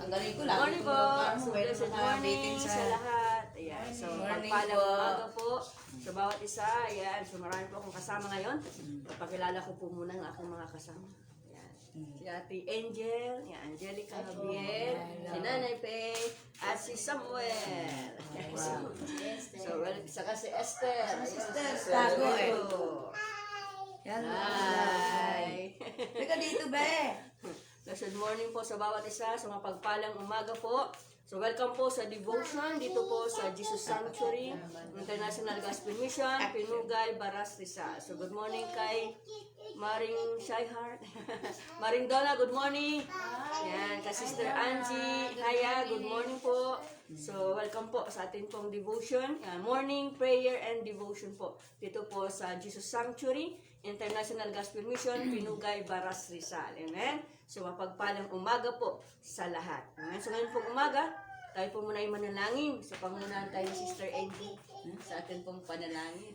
Ang galing ko lang. Morning po. So, blessed morning sa lahat. Ayan. So, pagpalang umaga po sa bawat isa. Ayan. So, marami po akong kasama ngayon. Papakilala ko po muna ang aking mga kasama. Ayan. Si Ate Angel, si Angelica Javier, si Nanay Faye, at si Samuel. So, well, saka si Esther. Esther, tago eh. Yan. Hi. Teka dito, be. Blessed morning po sa bawat isa, sa mapagpalang umaga po. So welcome po sa devotion dito po sa Jesus Sanctuary, International Gospel Mission, Pinugay, Baras, Rizal. So good morning kay Maring Shyheart. Maring Donna, good morning. Yan, kay Sister Angie Haya, good morning po. So welcome po sa ating pong devotion. Yan, morning prayer and devotion po. Dito po sa Jesus Sanctuary, International Gospel Mission, Pinugay, Baras, Rizal. Amen? So, mapagpalang umaga po sa lahat. Amen? So, ngayon pong umaga, tayo po muna ay manalangin sa pangunahan tayo ni Sister Angie sa atin pong panalangin.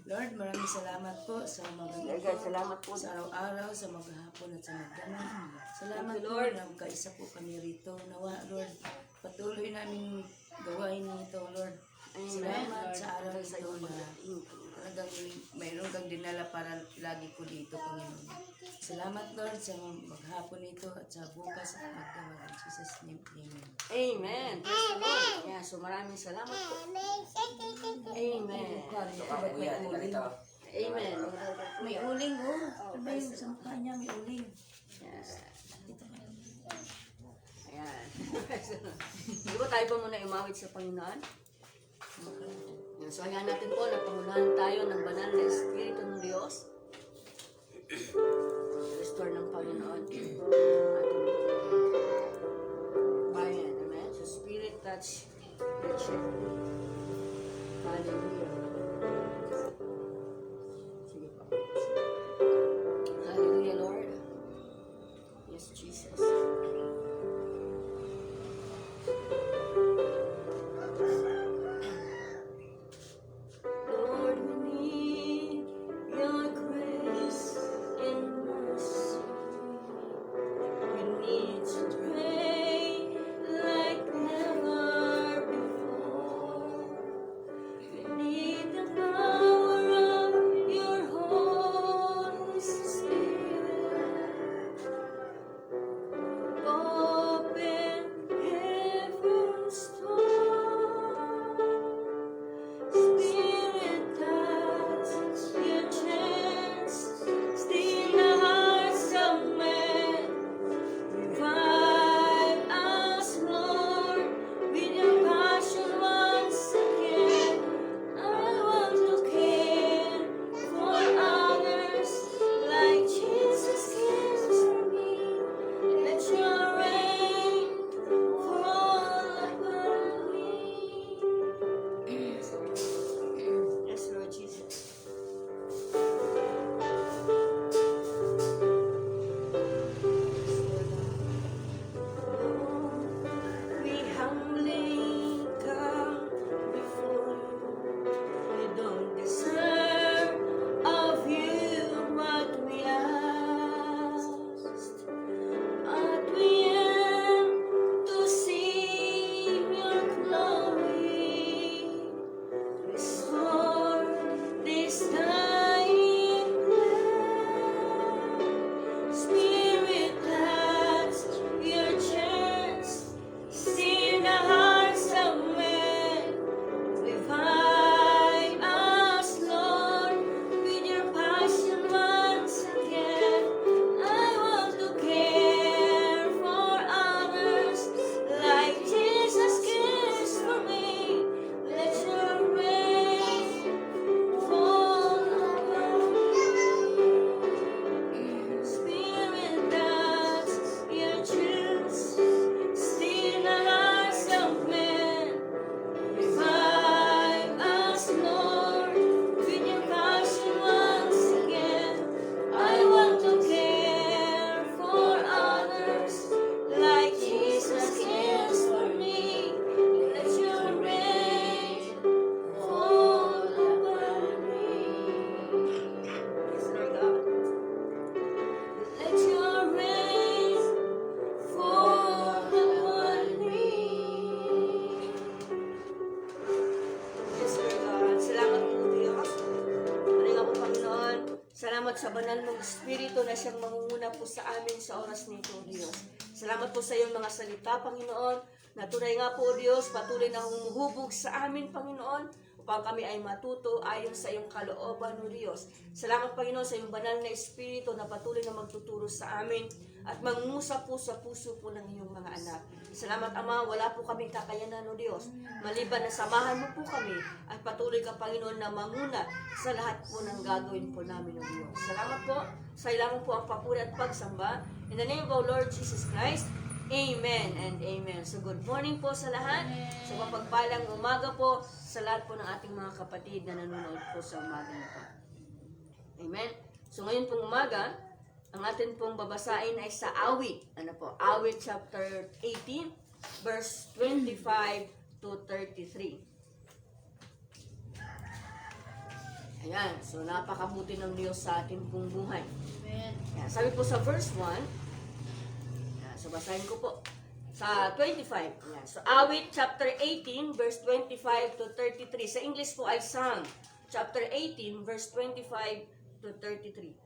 Lord, maraming salamat po sa Lord, mga salamat po. sa araw-araw, sa maghapon at sa magdamag. Salamat Thank you, po Lord. na kaisa po kami rito. Nawa, Lord, patuloy namin gawain ito, Lord. Salamat sa araw ito na talagang mayroon kang dinala para lagi ko dito, Panginoon. Salamat, Lord, sa maghapon ito at sa bukas at magdamag. In Jesus' name, Amen. Amen. Praise the Lord. Yeah, so maraming salamat po. Amen. Amen. May uling, oh. Ano ba yung sa mukha niya? May uling. Ayan. Di ba tayo pa muna umawit sa Panginoon? Yan, so hayaan natin po na pangunahan tayo ng banal na Espiritu ng Diyos. Restore ng Panginoon. Ating bayan. Amen? So Spirit touch the church. Hallelujah. Sige po. Hallelujah, Lord. Yes, Jesus. Lord, we need your Salamat sa banal mong Espiritu na siyang mangunguna po sa amin sa oras nito, O Diyos. Salamat po sa iyong mga salita, Panginoon, na tunay nga po, O Diyos, patuloy na humuhubog sa amin, Panginoon, upang kami ay matuto ayon sa iyong kalooban, O Diyos. Salamat, Panginoon, sa iyong banal na Espiritu na patuloy na magtuturo sa amin at mangungusap po sa puso po ng iyong mga anak. Salamat, Ama, wala po kaming kakayanan, O Diyos. Maliban na samahan mo po kami at patuloy ka, Panginoon, na manguna sa lahat po ng gagawin po namin, O Diyos. Salamat po. Sa ilang po ang papuri at pagsamba. In the name of our Lord Jesus Christ, Amen and Amen. So good morning po sa lahat. Sa mapagpalang umaga po sa lahat po ng ating mga kapatid na nanonood po sa umaga nito. Amen. So ngayon pong umaga, ang atin pong babasain ay sa Awit. Ano po? Awit chapter 18, verse 25 to 33. Ayan. So napakabuti ng Diyos sa ating pong buhay. Amen. Ayan. Sabi po sa verse 1, so basahin ko po. Sa 25. Ayan. So Awit chapter 18, verse 25 to 33. Sa English po ay Psalm chapter 18, verse 25 to 33.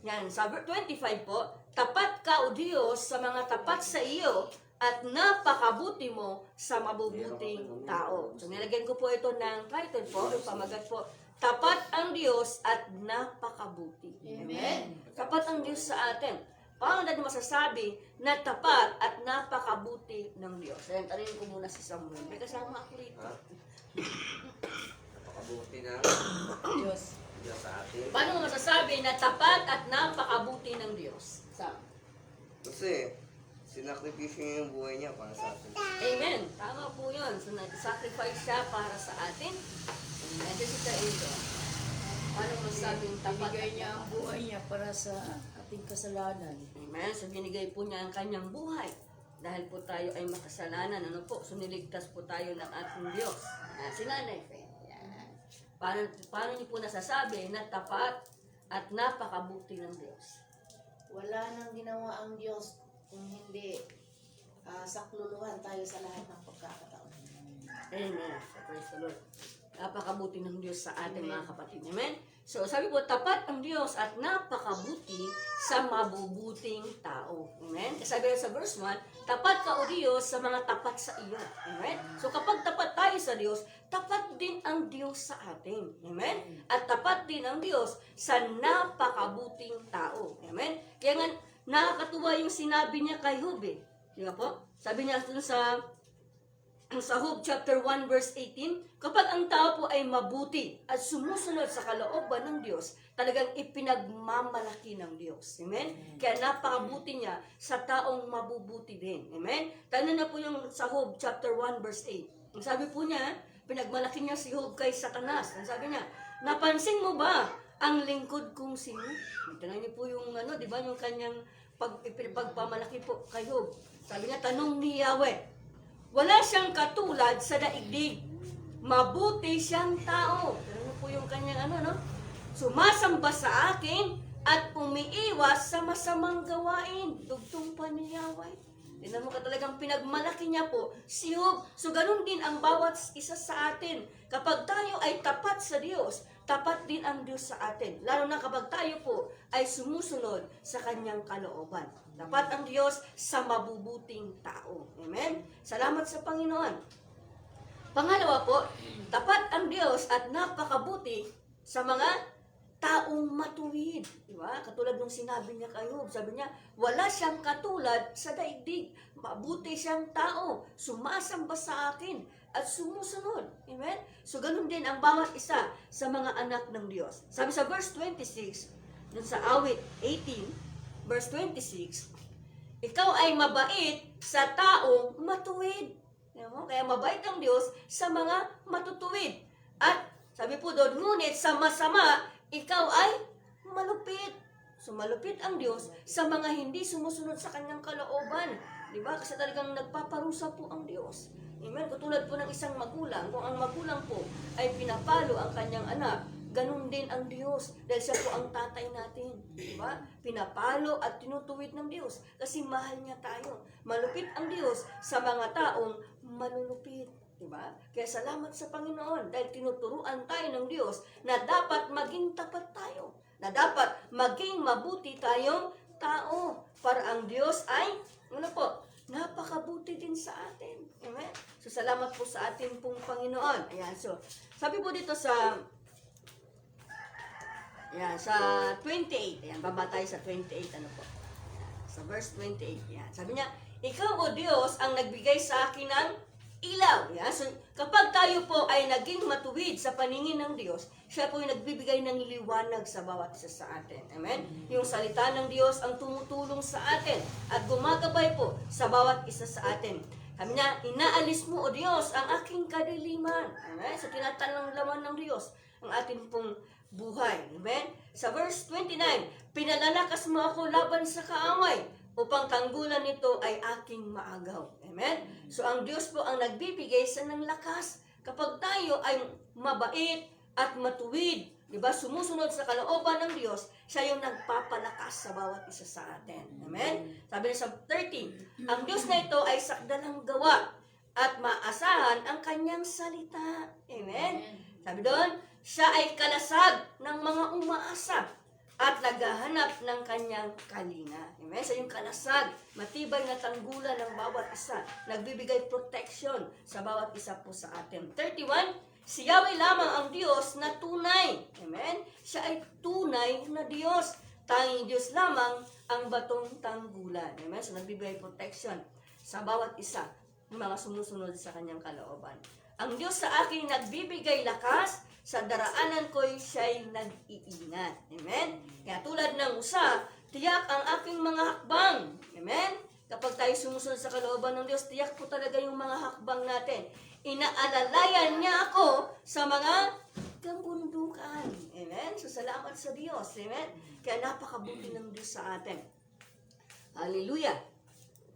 Yan, sa 25 po, tapat ka, O Diyos, sa mga tapat sa iyo at napakabuti mo sa mabubuting tao. So nilagyan ko po ito ng title po, yung pamagat po, tapat ang Diyos at napakabuti. Amen? Tapat ang Diyos sa atin. Paano natin masasabi na tapat at napakabuti ng Diyos? Ayan, tanongin ko muna si Samuel. May kasama ako rito. Napakabuti na Diyos. Diyos sa atin. Paano mo masasabi na tapat at napakabuti ng Diyos? Sam. Kasi, sinakripisyo niya yung buhay niya para sa atin. Amen. Tama po yun. So, nag-sacrifice siya para sa atin. Amen. This is the ito. Paano mo masasabing tapat Binigay at niya ang buhay niya para sa ating kasalanan. Amen. So, binigay po niya ang kanyang buhay. Dahil po tayo ay makasalanan. Ano po? So, niligtas po tayo ng ating Diyos. Si Nanay Fe. Yan. Paano niyo po nasasabi na tapat at napakabuti ng Diyos? Wala nang ginawa ang Diyos kung hindi sakluluhan tayo sa lahat ng pagkakataon. Amen. Praise the Lord. Napakabuti ng Diyos sa ating mga kapatid. Amen? So, sabi po, tapat ang Diyos at napakabuti sa mabubuting tao. Amen? Sabi sa verse 1, tapat ka, O Diyos, sa mga tapat sa iyo. Amen? So, kapag tapat tayo sa Diyos, tapat din ang Diyos sa atin. Amen? At tapat din ang Diyos sa napakabuting tao. Amen? Kaya nga, nakakatuwa yung sinabi niya kay Job. Di ba po? Sabi niya dun sa Job chapter 1 verse 18, kapag ang tao po ay mabuti at sumusunod sa kalooban ng Diyos, talagang ipinagmamalaki ng Diyos. Amen? Kaya napakabuti niya sa taong mabubuti din. Amen? Tanong na po yung sa Job chapter 1 verse 8. Ang sabi po niya, pinagmalaki niya si Job kay Satanas. Ang sabi niya, napansin mo ba ang lingkod kong si Job? Tanong niyo po yung di ba, yung kanyang pagpamalaki po kay Job. Sabi niya, tanong ni Yahweh, wala siyang katulad sa daigdig. Mabuti siyang tao. Ano po yung kanyang sumasamba sa akin at umiiwas sa masamang gawain. Dugtong pa ni Yahweh. Tingnan mo ka talagang pinagmalaki niya po si Job. So ganun din ang bawat isa sa atin. Kapag tayo ay tapat sa Diyos, tapat din ang Diyos sa atin. Lalo na kapag tayo po ay sumusunod sa kanyang kalooban. Tapat ang Diyos sa mabubuting tao. Amen? Salamat sa Panginoon. Pangalawa po, tapat ang Diyos at napakabuti sa mga taong matuwid. Diba? Katulad nung sinabi niya kay Job. Sabi niya, wala siyang katulad sa daigdig. Mabuti siyang tao. Sumasamba sa akin at sumusunod. Amen? So, ganun din ang bawat isa sa mga anak ng Diyos. Sabi sa verse 26, dun sa Awit 18, verse 26, ikaw ay mabait sa taong matuwid. Kaya mabait ang Diyos sa mga matutuwid. At sabi po doon, ngunit sa masama, ikaw ay malupit. So malupit ang Diyos sa mga hindi sumusunod sa kanyang kalooban. Diba? Kasi talagang nagpaparusa po ang Diyos. Amen? Katulad po ng isang magulang, kung ang magulang po ay pinapalo ang kanyang anak, ganun din ang Diyos. Dahil siya po ang tatay natin. Diba? Pinapalo at tinutuwid ng Diyos. Kasi mahal niya tayo. Malupit ang Diyos sa mga taong malulupit. Diba? Kaya salamat sa Panginoon. Dahil tinuturuan tayo ng Diyos na dapat maging tapat tayo. Na dapat maging mabuti tayong tao. Para ang Diyos ay, ano po, napakabuti din sa atin. Amen? So, salamat po sa ating pong Panginoon. Ayan, so, sabi po dito sa 28. Ayan, baba tayo sa 28, ano po. Sa verse 28, yan. Sabi niya, ikaw o Diyos ang nagbigay sa akin ng ilaw. Yan. So, kapag tayo po ay naging matuwid sa paningin ng Diyos, siya po yung nagbibigay ng liwanag sa bawat isa sa atin. Amen? Yung salita ng Diyos ang tumutulong sa atin at gumagabay po sa bawat isa sa atin. Sabi niya, inaalis mo o Diyos ang aking kadiliman. Amen? So, tinatanong laman ng Diyos ang ating pong buhay. Amen? Sa verse 29, pinalalakas mo ako laban sa kaaway upang tanggulan nito ay aking maagaw. Amen? So, ang Diyos po ang nagbibigay sa ng lakas kapag tayo ay mabait at matuwid. Diba? Sumusunod sa kalooban ng Diyos, siya yung nagpapalakas sa bawat isa sa atin. Amen? Sabi niya sa 30, ang Diyos na ito ay sakdalang gawa at maasahan ang kanyang salita. Amen? Sabi doon, siya ay kalasag ng mga umaasa at naghahanap ng kanyang kalinga. Amen? So yung kalasag, matibay na tanggulan ng bawat isa, nagbibigay protection sa bawat isa po sa atin. 31, si Yahweh lamang ang Diyos na tunay. Amen? Siya ay tunay na Diyos. Tanging Diyos lamang ang batong tanggulan. Amen? So nagbibigay protection sa bawat isa ng mga sumusunod sa kanyang kalooban. Ang Diyos sa akin nagbibigay lakas, sa daraanan ko'y siya'y nag-iingat. Amen? Kaya tulad ng usa, tiyak ang aking mga hakbang. Amen? Kapag tayo sumusunod sa kalooban ng Diyos, tiyak po talaga yung mga hakbang natin. Inaalalayan niya ako sa mga kabundukan. Amen? So, salamat sa Diyos. Amen? Kaya napakabuti ng Diyos sa atin. Hallelujah!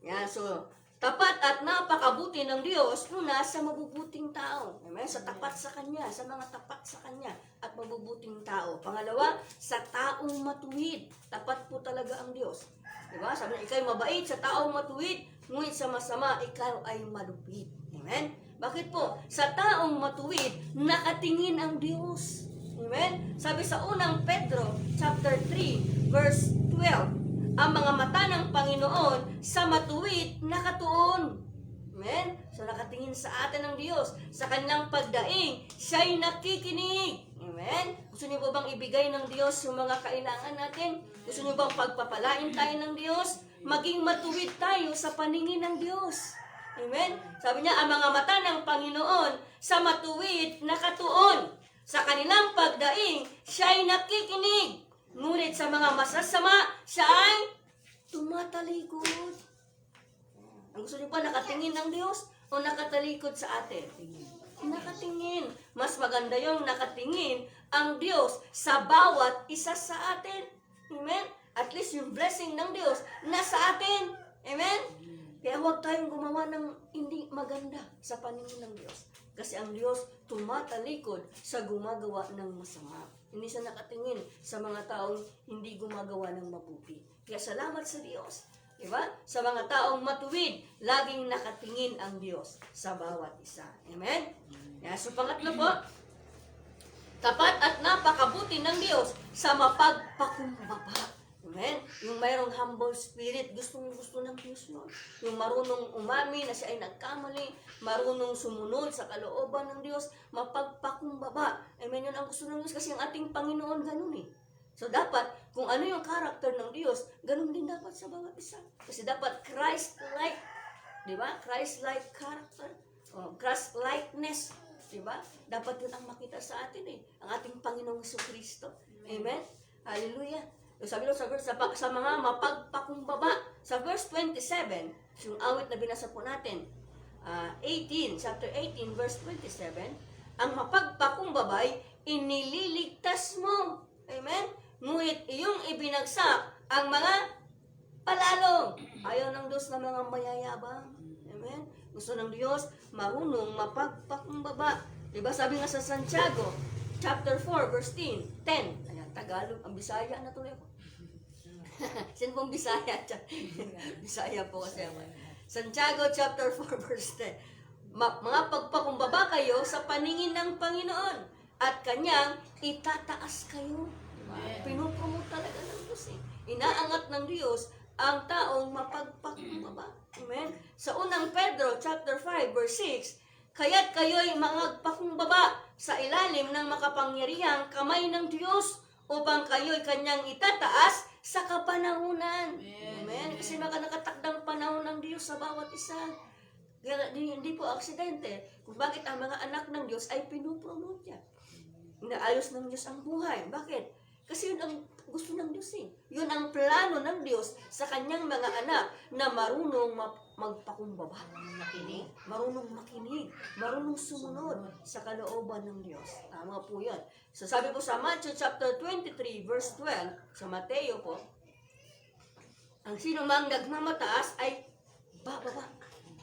Yan, so, tapat at napakabuti ng Diyos una sa mabubuting tao. Amen? Sa tapat sa Kanya, sa mga tapat sa Kanya at mabubuting tao. Pangalawa, sa taong matuwid. Tapat po talaga ang Diyos. Diba? Sabi niya, ikaw'y mabait sa taong matuwid, ngunit sa masama, ikaw ay malupit. Amen? Bakit po? Sa taong matuwid, nakatingin ang Diyos. Amen? Sabi sa unang Pedro, chapter 3, verse 12, ang mga mata ng Panginoon sa matuwid nakatuon. Amen? So nakatingin sa atin ng Diyos. Sa kanilang pagdaing, siya'y nakikinig. Amen? Gusto niyo po bang ibigay ng Diyos yung mga kailangan natin? Gusto niyo bang pagpapalain tayo ng Diyos? Maging matuwid tayo sa paningin ng Diyos. Amen? Sabi niya, ang mga mata ng Panginoon sa matuwid nakatuon. Sa kanilang pagdaing, siya'y nakikinig. Ngunit sa mga masasama, siya ay tumatalikod. Ang gusto niyo ba, nakatingin ng Diyos o nakatalikod sa atin? Nakatingin. Mas maganda yung nakatingin ang Diyos sa bawat isa sa atin. Amen? At least yung blessing ng Diyos nasa atin. Amen? Kaya huwag tayong gumawa ng hindi maganda sa paningin ng Diyos. Kasi ang Diyos tumatalikod sa gumagawa ng masama. Hindi siya nakatingin sa mga taong hindi gumagawa ng mabuti. Kaya salamat sa Diyos. Diba? Sa mga taong matuwid, laging nakatingin ang Diyos sa bawat isa. Amen? Kaya so pangatlo po, tapat at napakabuti ng Diyos sa mapagpakumbaba. Amen? Yung mayroong humble spirit, gustong-gusto ng Diyos yun. Yung marunong umami na siya ay nagkamali, marunong sumunod sa kalooban ng Diyos, mapagpakumbaba. Amen? Yun ang gusto ng Diyos kasi ang ating Panginoon ganun eh. So dapat, kung ano yung character ng Diyos, ganun din dapat sa bawat isa. Kasi dapat Christ-like, di ba? Christ-like character, Christ-likeness, di ba? Dapat yun ang makita sa atin eh. Ang ating Panginoong Jesucristo. Amen? Hallelujah. Sabi doon sa mga mapagpakumbaba, sa verse 27, yung awit na binasa po natin, chapter 18, verse 27, ang mapagpakumbabay, inililigtas mo. Amen? Ngunit iyong ibinagsak ang mga palalong. Ayaw ng Diyos na mga mayayabang. Amen? Gusto ng Diyos, marunong mapagpakumbaba. Diba sabi nga sa Santiago, chapter 4, verse 10. Ayan, Tagalog, ang Bisaya na tuloy ako. Sino pong Bisaya? Bisaya po kasi ako. Santiago chapter 4 verse 10. Mga pagpakumbaba kayo sa paningin ng Panginoon at kanyang itataas kayo. Pinupromote talaga ng Diyos eh. Inaangat ng Diyos ang taong mapagpakumbaba. Amen? Sa unang Pedro, chapter 5, verse 6, kaya't kayo'y mangagpakumbaba sa ilalim ng makapangyarihang kamay ng Diyos upang kayo'y kanyang itataas sa kapanahunan. Amen? Kasi nakatakdang panahon ng Diyos sa bawat isa. Kaya hindi po aksidente kung bakit ang mga anak ng Diyos ay pinupromote niya. Inaayos ng Diyos ang buhay. Bakit? Kasi yun ang gusto ng Diyos eh. Yun ang plano ng Diyos sa kanyang mga anak na marunong magpakumbaba. Makinig. Marunong makinig. Marunong sumunod sa kalooban ng Diyos. Tama po yun. So sabi po sa Matthew chapter 23 verse 12, sa Mateo po, ang sino mang nagmamataas ay bababa.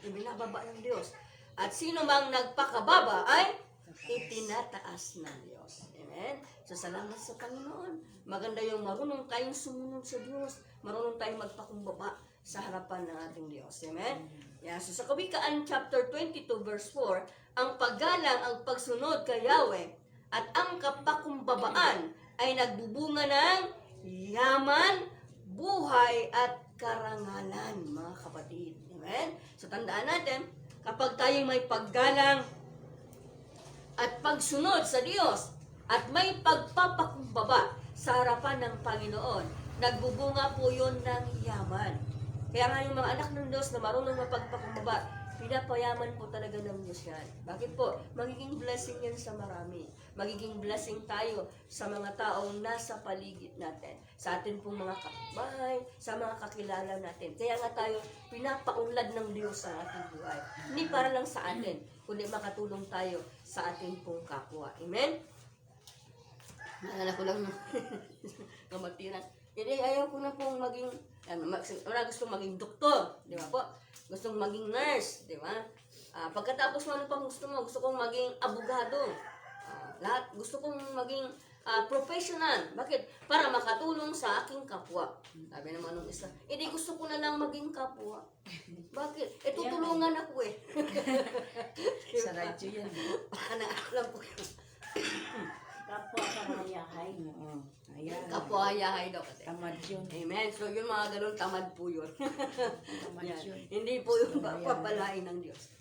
Ibinababa ng Diyos. At sino mang nagpakababa ay itinataas ng Diyos. Amen? So, salamat sa Panginoon. Maganda yung marunong tayong sumunod sa Diyos. Marunong tayong magpakumbaba sa harapan ng ating Diyos. Amen? Yeah, so, sa Kawikaan chapter 22 verse 4, ang paggalang, ang pagsunod kay Yahweh at ang kapakumbabaan ay nagbubunga ng yaman, buhay at karangalan, mga kapatid. Amen? So, tandaan natin, kapag tayo may paggalang at pagsunod sa Diyos at may pagpapakumbaba sa harapan ng Panginoon, nagbubunga po yun ng yaman. Kaya nga yung mga anak ng Diyos na marunong mapagpakumbaba, pinapayaman po talaga ng Diyos yan. Bakit po? Magiging blessing yan sa marami. Magiging blessing tayo sa mga taong nasa paligid natin. Sa atin pong mga kapitbahay, sa mga kakilala natin. Kaya nga tayo pinapaunlad ng Diyos sa ating buhay. Hindi para lang sa atin, kundi makatulong tayo sa ating pong kapwa. Amen? Naalala ko lang yung kamatiran. Hindi, ayaw ko na pong maging, wala gustong maging doktor, di ba po? Gustong maging nurse, di ba? Pagkatapos mo, ano pang gusto mo? Gusto kong maging abogado. Lahat, gusto kong maging professional. Bakit? Para makatulong sa aking kapwa. Sabi naman nung isa, hindi gusto ko na lang maging kapwa. Bakit? Tutulungan ako eh. Sa radyo yan. Alam ko yun. Kapwa ka mayahay. Oo. Ayan. Kapwa yahay daw kasi. Tamad yun. Amen. So yung mga ganun, tamad po yun. Tamad Yan. yun. Hindi po yung papalain ng Diyos.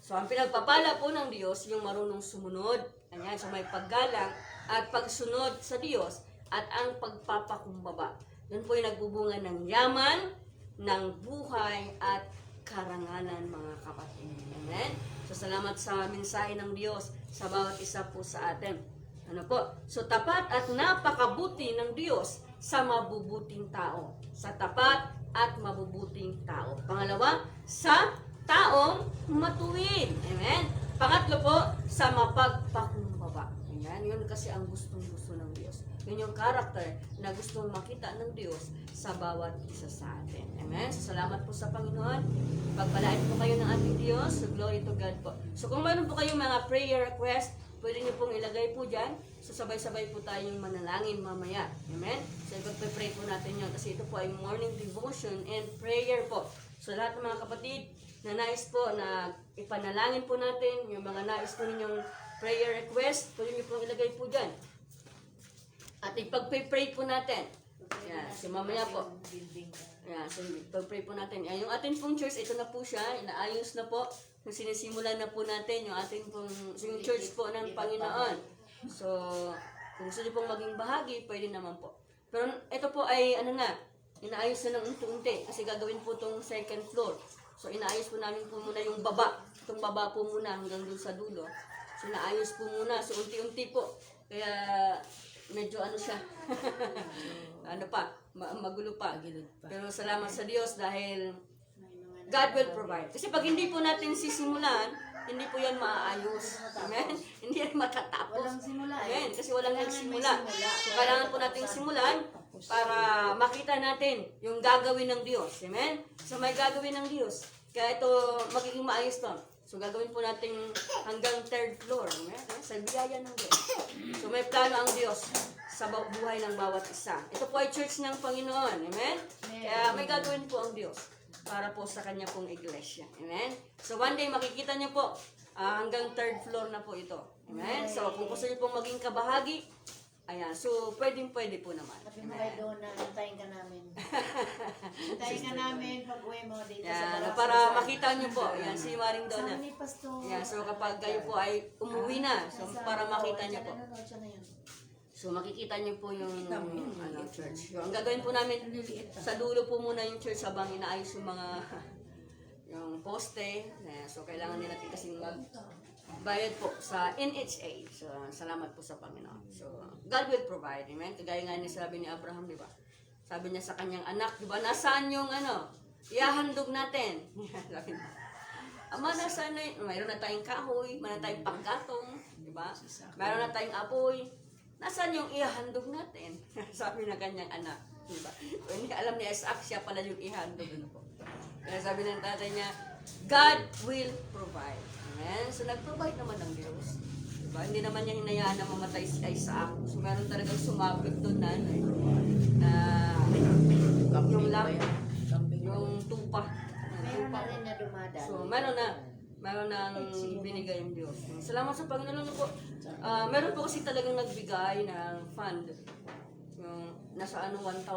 So ang pinagpapala po ng Diyos, yung marunong sumunod, ayan, so may paggalang at pagsunod sa Diyos at ang pagpapakumbaba. Yun po yung nagbubunga ng yaman, ng buhay at karangalan, mga kapatid. Amen. So salamat sa mensahe ng Diyos sa bawat isa po sa atin. Ano po? So tapat at napakabuti ng Diyos sa mabubuting tao. Sa tapat at mabubuting tao. Pangalawa, sa taong matuwid. Amen. Pangatlo po, sa mapagpakumbaba. Amen. Yun kasi ang gustong-gusto ng Diyos. Yun yung character na gustong makita ng Diyos sa bawat isa sa atin. Amen. So, salamat po sa Panginoon. Pagpalain po kayo ng ating Diyos. So, glory to God po. So, kung mayroon po kayong mga prayer request, pwede niyo pong ilagay po dyan. So, sabay-sabay po tayong manalangin mamaya. Amen? So, ipag-pray po natin yun. Kasi ito po ay morning devotion and prayer po. So, lahat ng mga kapatid na nais po na ipanalangin po natin, yung mga nais po ninyong prayer request, pwede niyo pong ilagay po dyan. At ipag-pray po natin. Yan, so mamaya po. Yan, so ipag-pray po natin. Yan, yung ating pong church, ito na po siya, inaayos na po. Yung sinisimulan na po natin, yung ating pong, yung church po ng Panginoon. So, kung gusto niyo pong maging bahagi, pwede naman po. Pero ito po ay, ano na, inaayos na ng unti-unti. Kasi gagawin po itong second floor. So, inaayos po namin po muna yung baba. Itong baba po muna hanggang dun sa dulo. So, inaayos po muna. So, unti-unti po. Kaya, medyo ano siya. Ano pa, magulo pa. Pero salamat sa Diyos dahil God will provide. Kasi pag hindi po natin sisimulan, hindi po yan maaayos. Amen? Hindi yan matatapos. Walang simula eh. Amen? Kasi walang Kailangan nagsimula. may simula. So, kailangan po natin simulan para makita natin yung gagawin ng Diyos. Amen? So, may gagawin ng Diyos. Kaya ito, magiging maayos to. So, gagawin po natin hanggang third floor. Amen? Sa biyaya ng Diyos. So, may plano ang Diyos sa buhay ng bawat isa. Ito po ay church ng Panginoon. Amen? Kaya may gagawin po ang Diyos para po sa kanya pong iglesia. Amen? So, one day makikita niyo po hanggang third floor na po ito. Amen? So, kung gusto niyo pong maging kabahagi, ayan. So, pwede po naman. Sabi mo kay Donna, antayin ka Hintayin ka namin pag uwi mo dito sa Yan, Barangay para Rizal. makita niyo po. Yan, si Maring Donna. Kasama ni Pastor. Yan, so kapag kayo po ay umuwi na, so para makita niyo po. Siya na yun. So makikita niyo po yung church. So, ang gagawin po namin, sa dulo po muna yung church habang inaayos yung mga yung poste. So kailangan nila kasing bayad po sa NHA. So salamat po sa Panginoon. So God will provide. Amen. Kagaya nga ni sabi ni Abraham, di ba? Sabi niya sa kanyang anak, di ba? Nasaan yung ihahandog natin? Sabi niya. Ama, nasaan na yun? Mayroon na tayong kahoy, mayroon na tayong panggatong, di ba? Mayroon na tayong apoy. Nasaan yung ihahandog natin? Sabi ng kanyang anak. Diba? Hindi alam ni Isaac, siya pala yung ihahandog. Ano po? Kaya sabi ng tatay niya, God will provide. Amen? So nag-provide naman ng Diyos. Diba? Hindi naman niya hinayaan na mamatay si Isaac. So meron talagang sumapit doon na yung lamp, yung tupa. Meron na rin na dumadaan. So meron nang binigay yung Diyos. Salamat sa Panginoon po. Meron po kasi talagang nagbigay ng fund. Yung nasa 1,100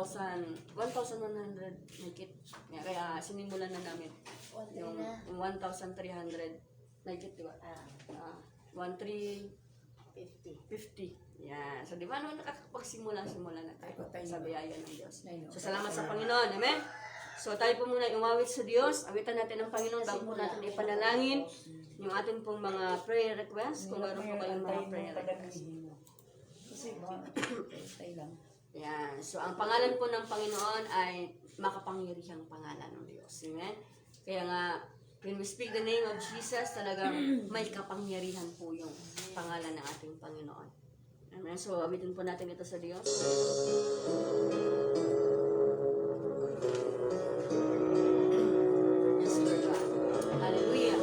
nakit. Kaya sinimulan na namin. Yung 1,300 nakit, di ba? 1,350. Yan. So di ba naman nakakapagsimula na tayo sa biyaya ng Diyos. So salamat sa Panginoon. Amen? So tayo po muna umawit sa Diyos. Awitan natin ang Panginoon bago po natin ipanalangin yung ating pong mga prayer requests. Kung meron po kayong mga prayer requests. Yan. So ang pangalan po ng Panginoon ay makapangyarihang pangalan ng Diyos. Amen? Kaya nga, when we speak the name of Jesus, talagang may kapangyarihan po yung pangalan ng ating Panginoon. Amen? So awitin po natin ito sa Diyos. Yes, Lord God. Hallelujah.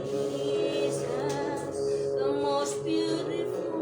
Jesus, the most beautiful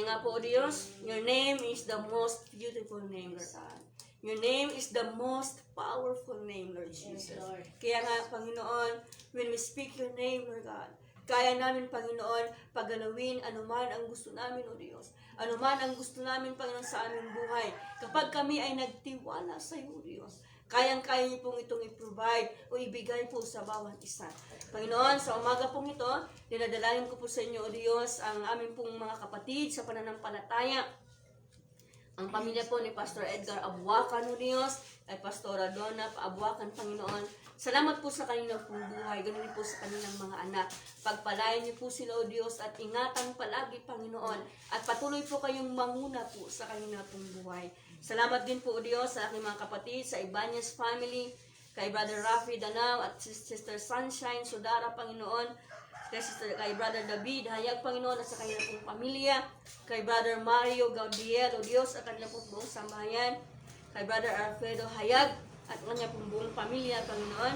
nga po, O Diyos, your name is the most beautiful name, Lord God. Your name is the most powerful name, Lord Jesus. Lord. Kaya nga, Panginoon, when we speak your name, Lord God, kaya namin, Panginoon, paggalawin anuman ang gusto namin, O Diyos. Anuman ang gusto namin, Panginoon, sa aming buhay. Kapag kami ay nagtiwala sa iyo, O Diyos, kayang-kaya niyo pong itong i-provide o ibigay po sa bawat isa. Panginoon, sa umaga pong ito, dinadalayan ko po sa inyo, O Diyos, ang aming pong mga kapatid sa pananampalataya. Ang pamilya po ni Pastor Edgar Abuacan, O Diyos, ay Pastora Donna Abuacan, Panginoon. Salamat po sa kanilang pong buhay, ganun din po sa kanilang mga anak. Pagpalayan niyo po sila, O Diyos, at ingatan palagi, Panginoon. At patuloy po kayong manguna po sa kanilang pong buhay. Salamat din po, O Diyos, sa aking mga kapatid, sa Ibanez family, kay Brother Rafi Danao at Sister Sunshine Sudara, Panginoon. Kay Brother David Hayag, Panginoon, at sa kanilang pong pamilya. Kay Brother Mario Gaudiel, O Diyos, at kanilang pong buong sambahayan. Kay Brother Alfredo Hayag, at kanyang pong buong pamilya, Panginoon.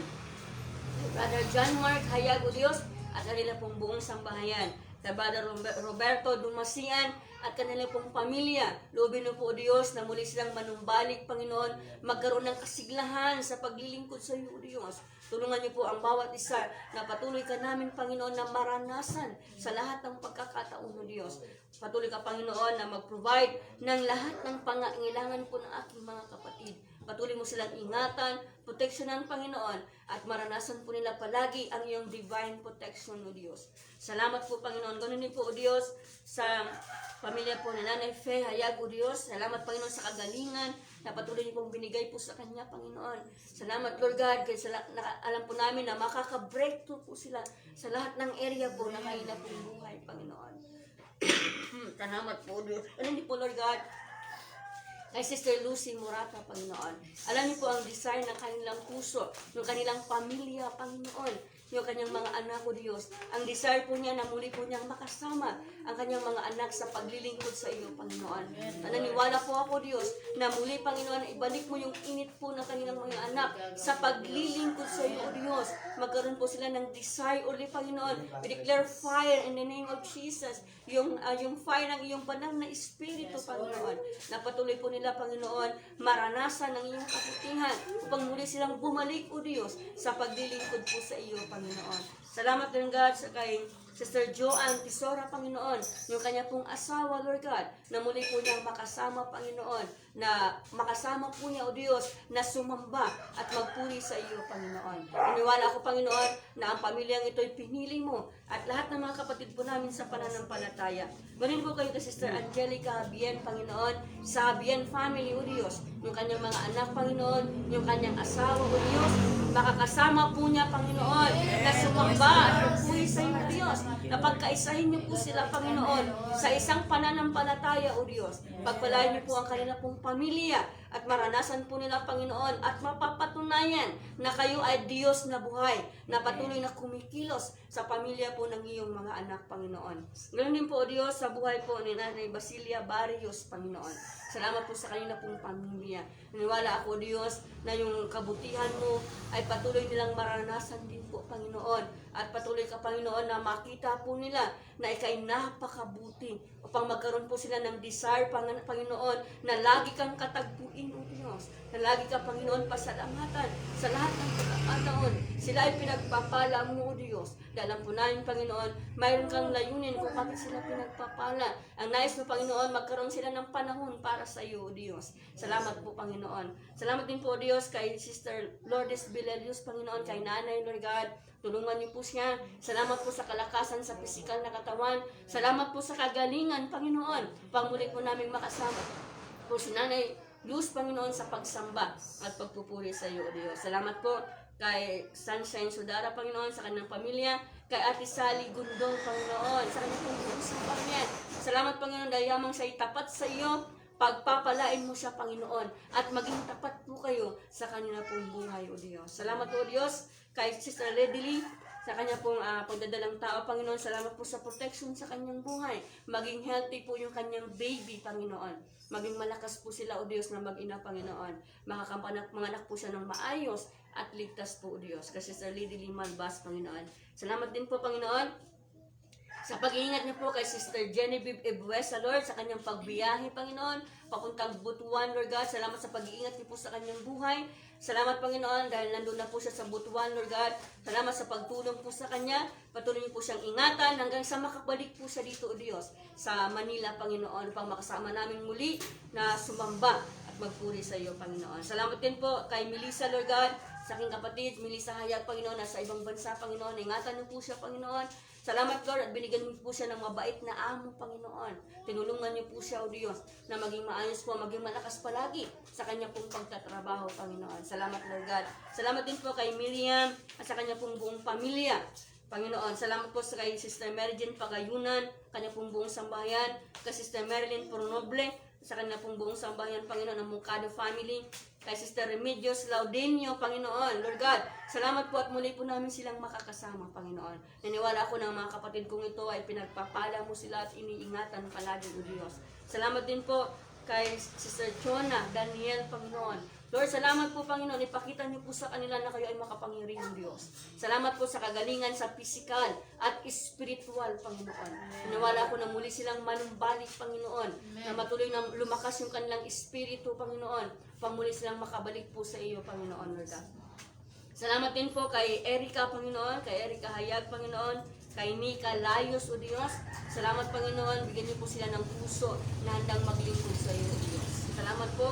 Kay Brother John Mark Hayag, O Diyos, at kanilang pong buong sambahayan. Kay Brother Roberto Dumasian, at kanilang pong pamilya. Loobin mo po, O Diyos, na muli silang manumbalik, Panginoon, magkaroon ng kasiglahan sa paglilingkod sa iyo, O Diyos. Tulungan niyo po ang bawat isa na patuloy ka namin, Panginoon, na maranasan sa lahat ng pagkakataon, O Diyos. Patuloy ka, Panginoon, na mag-provide ng lahat ng pangangailangan po ng aking mga kapatid. Patuloy mo silang ingatan, proteksyonan, Panginoon, at maranasan po nila palagi ang iyong divine protection, O Diyos. Salamat po, Panginoon. Ganun din po, O Diyos, sa pamilya po ni Nanay Fe Hayag, O Diyos. Salamat, Panginoon, sa kagalingan na patuloy niyo pong binigay po sa kanya, Panginoon. Salamat, Lord God, kasi alam po namin na makaka-breakthrough po sila sa lahat ng area po na kanila pong buhay, Panginoon. Salamat po, Diyos. Alam niyo po, Lord God, kay Sister Lucy Murata, Panginoon. Alam niyo po ang desire ng kanilang puso, ng kanilang pamilya, Panginoon, yung kanyang mga anak, O Diyos. Ang desire po niya na muli po niyang makasama ang kanyang mga anak sa paglilingkod sa iyo, Panginoon. Naniniwala po ako, Diyos, na muli, Panginoon, ibalik mo yung init po ng kanilang mga anak sa paglilingkod sa iyo, O Diyos. Magkaroon po sila ng desire ulit, Panginoon. We declare fire in the name of Jesus. Yung fire ng iyong banal na Espiritu, Panginoon. Na patuloy po nila, Panginoon, maranasan ng iyong kabutihan upang muli silang bumalik, O Diyos, sa paglilingkod po sa iyo, Panginoon. Salamat din, God, sa kay Sister Joanne Tisora, Panginoon, yung kanya pong asawa, Lord God, na muli po niyang makasama, Panginoon, na makasama po niya, O Diyos, na sumamba at magpuri sa iyo, Panginoon. Iniwala ako, Panginoon, na ang pamilyang ito'y pinili mo at lahat ng mga kapatid po namin sa pananampalataya. Ganun po kayo kay Sister Angelica Habien, Panginoon, sa Habien family, O Diyos, yung kanyang mga anak, Panginoon, yung kanyang asawa, O Diyos, makakasama po niya, Panginoon, na sumamba at magpuri sa iyo, O Diyos, na pagkaisahin niyo po sila, Panginoon, sa isang pananampalataya, O Diyos. Pagpalain niyo po ang kanila pong pamilya at maranasan po nila, Panginoon, at mapapatunayan na kayo ay Diyos na buhay, na patuloy na kumikilos sa pamilya po ng iyong mga anak, Panginoon. Ganoon din po, O Diyos, sa buhay po ni Nanay Basilia Barrios, Panginoon. Salamat po sa kanila pong pamilya. Naniwala ako, Diyos, na yung kabutihan mo ay patuloy nilang maranasan din po, Panginoon. At patuloy ka, Panginoon, na makita po nila na ikay napakabuti upang magkaroon po sila ng desire, Panginoon, na lagi kang katagpuin, O Diyos. Na lagi ka, Panginoon, pasalamatan sa lahat ng pagkakataon. Sila ay pinagpapala mo, O Diyos. Dahil alam po namin, Panginoon, mayroon kang layunin kung bakit sila pinagpapala. Ang nais mo, Panginoon, magkaroon sila ng panahon para sa iyo, O Diyos. Salamat po, Panginoon. Salamat din po, O Diyos, kay Sister Lourdes Bilelius, Panginoon, kay Nanay, Lord God. Tulungan niyo po siya. Salamat po sa kalakasan sa pisikal na katawan. Salamat po sa kagalingan, Panginoon. Pangmuli po namin makasama po si Nanay Luz, Panginoon, sa pagsamba at pagpupuri sa iyo, O Diyos. Salamat po kay Sunshine Sudara, Panginoon, sa kanyang pamilya. Kay Ate Sally Gundong, Panginoon, sa kanyang pong pamilya. Salamat, Panginoon, dahil yamang siya tapat sa iyo. Pagpapalain mo siya, Panginoon, at maging tapat po kayo sa kanila pong buhay, O Diyos. Salamat po, O Diyos, kay Sister Redily, sa kanya pong pagdadalang tao, Panginoon. Salamat po sa protection sa kanyang buhay. Maging healthy po yung kanyang baby, Panginoon. Maging malakas po sila, O Diyos, na mag-ina, Panginoon. Manganak po siya ng maayos at ligtas po, O Diyos. Kay Sister Redily Malbas, Panginoon. Salamat din po, Panginoon, Sa pag-iingat niyo po kay Sister Genevieve Ebuesa, Lord, sa kanyang pagbiyahe, Panginoon, papuntang Butuan, Lord God. Salamat sa pag-iingat niyo po sa kanyang buhay. Salamat, Panginoon, dahil nandun na po siya sa Butuan, Lord God. Salamat sa pagtulong po sa kanya. Patuloy niyo po siyang ingatan hanggang sa makabalik po siya dito, O Diyos, sa Manila, Panginoon, upang makasama namin muli na sumamba at magpuri sa iyo, Panginoon. Salamat din po kay Melissa, Lord God, sa aking kapatid, Melissa Hayag, Panginoon, nasa ibang bansa, Panginoon. Ingatan niyo po siya, Panginoon. Salamat, Lord, at binigyan niyo po siya ng mabait na amo, Panginoon. Tinulungan niyo po siya, O Diyos, na maging maayos po, maging malakas palagi sa kanya pong pagtatrabaho, Panginoon. Salamat, Lord God. Salamat din po kay Miriam at sa kanya pong buong pamilya, Panginoon. Salamat po sa kay Sister Mary Jane Pagayunan, kanya pong buong sambahayan, kay Sister Marilyn Pornoble, sa kanya pong buong sambahayan, Panginoon, ng Mungkado family, kay Sister Remedios Laudenio, Panginoon. Lord God, salamat po at muli po namin silang makakasama, Panginoon. Naniwala ako ng mga kapatid kong ito ay pinagpapala mo sila at iniingatan palagi, O Diyos. Salamat din po kay Sister Chona Daniel, Panginoon. Lord, salamat po, Panginoon. Ipakita niyo po sa kanila na kayo ay makapangyarihang Diyos. Salamat po sa kagalingan sa pisikal at spiritual, Panginoon. Naniwala ko na muli silang manumbalik, Panginoon. Na matuloy na lumakas yung kanilang espiritu, Panginoon. Pamuli silang makabalik po sa iyo, Panginoon, Lord God. Salamat din po kay Erica, Panginoon. Kay Erica Hayag, Panginoon. Kay Mika Layos, O Diyos. Salamat, Panginoon. Bigyan niyo po sila ng puso na handang maglingkod sa iyo, O Diyos. Salamat po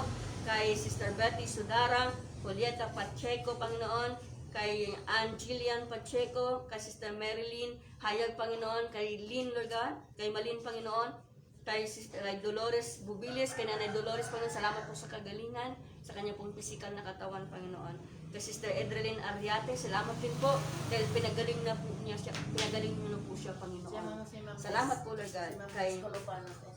kay Sister Betty Sudarang, Julieta Pacheco, Panginoon, kay Angelian Pacheco, kay Sister Marilyn Hayag, Panginoon, kay Lynn, Lord God, kay Malin, Panginoon, kay Dolores Bubiles, kay Nanay Dolores, Panginoon, salamat po sa kagalingan, sa kanya pong pisikal na katawan, Panginoon. Kay Sister Edrelyn Ariate, salamat din po, dahil pinagaling na po niya siya, pinagaling niyo na po siya, Panginoon. Salamat po, Lord God, kay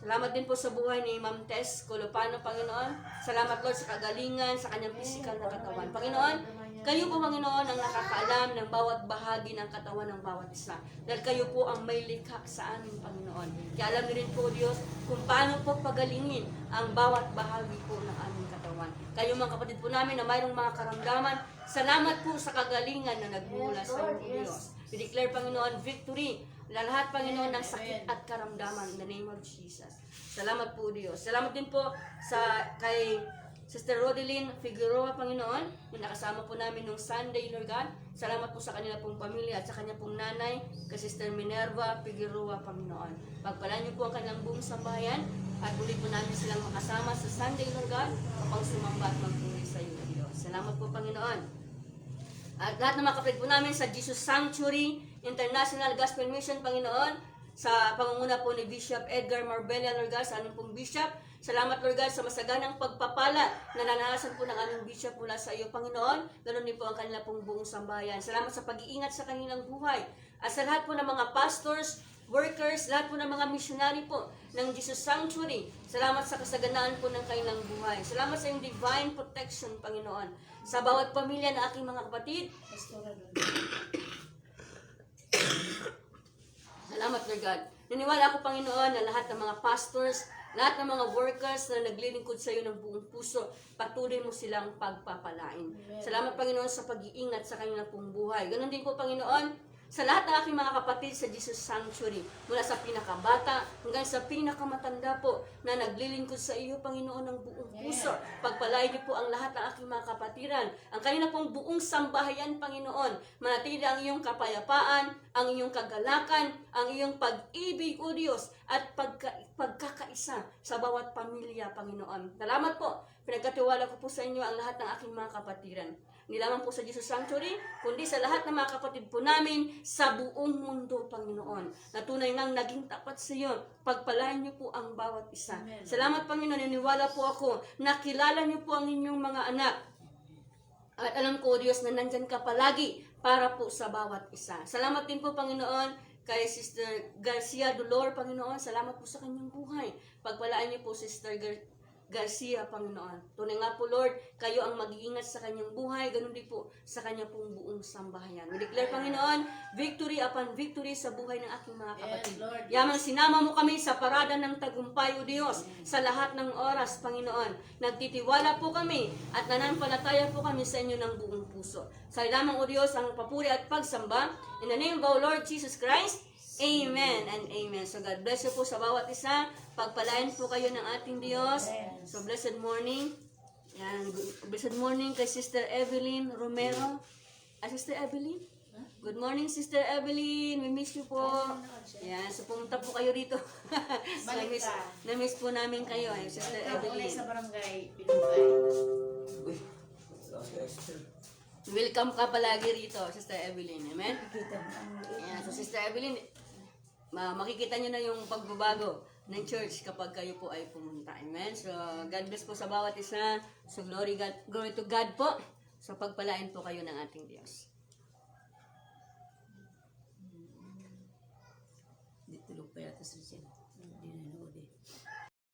salamat din po sa buhay ni Ma'am Tess Colopano, Panginoon. Salamat, Lord, sa kagalingan, sa kanyang physical na katawan. Panginoon, kayo po, Panginoon, ang nakakaalam ng bawat bahagi ng katawan ng bawat isa. Dahil kayo po ang may likha sa amin, Panginoon. Kaya alam niyo rin po, Diyos, kung paano po pagalingin ang bawat bahagi po ng aming katawan. Kayo, mga kapatid po namin, na mayroong mga karamdaman, salamat po sa kagalingan na nagmula sa iyo, Diyos. We declare, Panginoon, victory na lahat, Panginoon, ng sakit at karamdaman in the name of Jesus. Salamat po, Diyos. Salamat din po sa kay Sister Rodeline Figueroa, Panginoon, yung nakasama po namin nung Sunday, Lord God. Salamat po sa kanila pong pamilya at sa kanya pong nanay, kay Sister Minerva Figueroa, Panginoon. Pagpalaan niyo po ang kanilang buong sambahayan at ulit po namin silang makasama sa Sunday, Lord God, upang sumamba at magpuri sa iyo, Diyos. Salamat po, Panginoon. At lahat ng mga kapatid po namin sa Jesus Sanctuary International Gospel Mission, Panginoon, sa pangunguna po ni Bishop Edgar Marbella, Lord God, sa aming pong Bishop. Salamat, Lord God, sa masaganang pagpapala na nananasan po ng aming Bishop mula sa iyo, Panginoon. Ganon din po ang kanila pong buong sambahayan. Salamat sa pag-iingat sa kanilang buhay. At sa lahat po ng mga pastors, workers, lahat po ng mga missionary po ng Jesus Sanctuary. Salamat sa kasaganaan po ng kanilang buhay. Salamat sa iyong divine protection, Panginoon, sa bawat pamilya na aking mga kapatid. Salamat, Lord God. Naniwala ako, Panginoon, na lahat ng mga pastors, lahat ng mga workers na naglilingkod sa iyo ng buong puso, patuloy mo silang pagpapalain. Salamat, Panginoon, sa pag-iingat sa kanilang pong buhay. Ganon din po, Panginoon, sa lahat ng aking mga kapatid sa Jesus Sanctuary, mula sa pinakabata hanggang sa pinakamatanda po na naglilingkod sa iyo, Panginoon, ng buong puso. Pagpalain niyo po ang lahat ng aking mga kapatiran, ang kanila pong buong sambahayan, Panginoon. Manatili ang iyong kapayapaan, ang iyong kagalakan, ang iyong pag-ibig, O Diyos, at pagkakaisa sa bawat pamilya, Panginoon. Salamat po. Pinagkatiwala ko po sa inyo ang lahat ng aking mga kapatiran. Hindi lamang po sa Jesus Sanctuary, kundi sa lahat ng mga kapatid po namin sa buong mundo, Panginoon. Na tunay ngang naging tapat sa iyo. Pagpalain niyo po ang bawat isa. Amen. Salamat, Panginoon. Niniwala po ako na kilala niyo po ang inyong mga anak. At alam ko, Diyos, na nandyan ka palagi para po sa bawat isa. Salamat din po, Panginoon, kay Sister Garcia Dolor, Panginoon. Salamat po sa kanyang buhay. Pagpalaan niyo po, Sister Garcia, Panginoon. Tunay nga po, Lord, kayo ang mag-iingat sa kanyang buhay, ganun din po sa kanya pong buong sambahayan. We declare, Panginoon, victory upon victory sa buhay ng aking mga kapatid. Yes, Yamang sinama mo kami sa parada ng tagumpay, O Diyos, sa lahat ng oras, Panginoon. Nagtitiwala po kami at nananampalataya po kami sa inyo ng buong puso. Sa lamang, O Diyos, ang papuri at pagsamba. In the name of our Lord Jesus Christ, Amen and amen. So God bless you po sa bawat isa. Pagpalain po kayo ng ating Diyos. So blessed morning. Yan, blessed morning kay Sister Evelyn Romero. Sister Evelyn? Good morning, Sister Evelyn. We miss you po. Yan, so pumunta po kayo dito. So, Balik ka. na-miss po namin kayo, Sister Ikaw ulit Evelyn. sa barangay Pinugay. Uy, last extra. Welcome ka palagi rito, Sister Evelyn. Amen? Kita mo ang Yan, so Sister Evelyn, makikita nyo na yung pagbabago ng church kapag kayo po ay pumunta. Amen? So, God bless po sa bawat isa. So, glory to God po. So, pagpalain po kayo ng ating Diyos. Di tulog pa yata sa siya.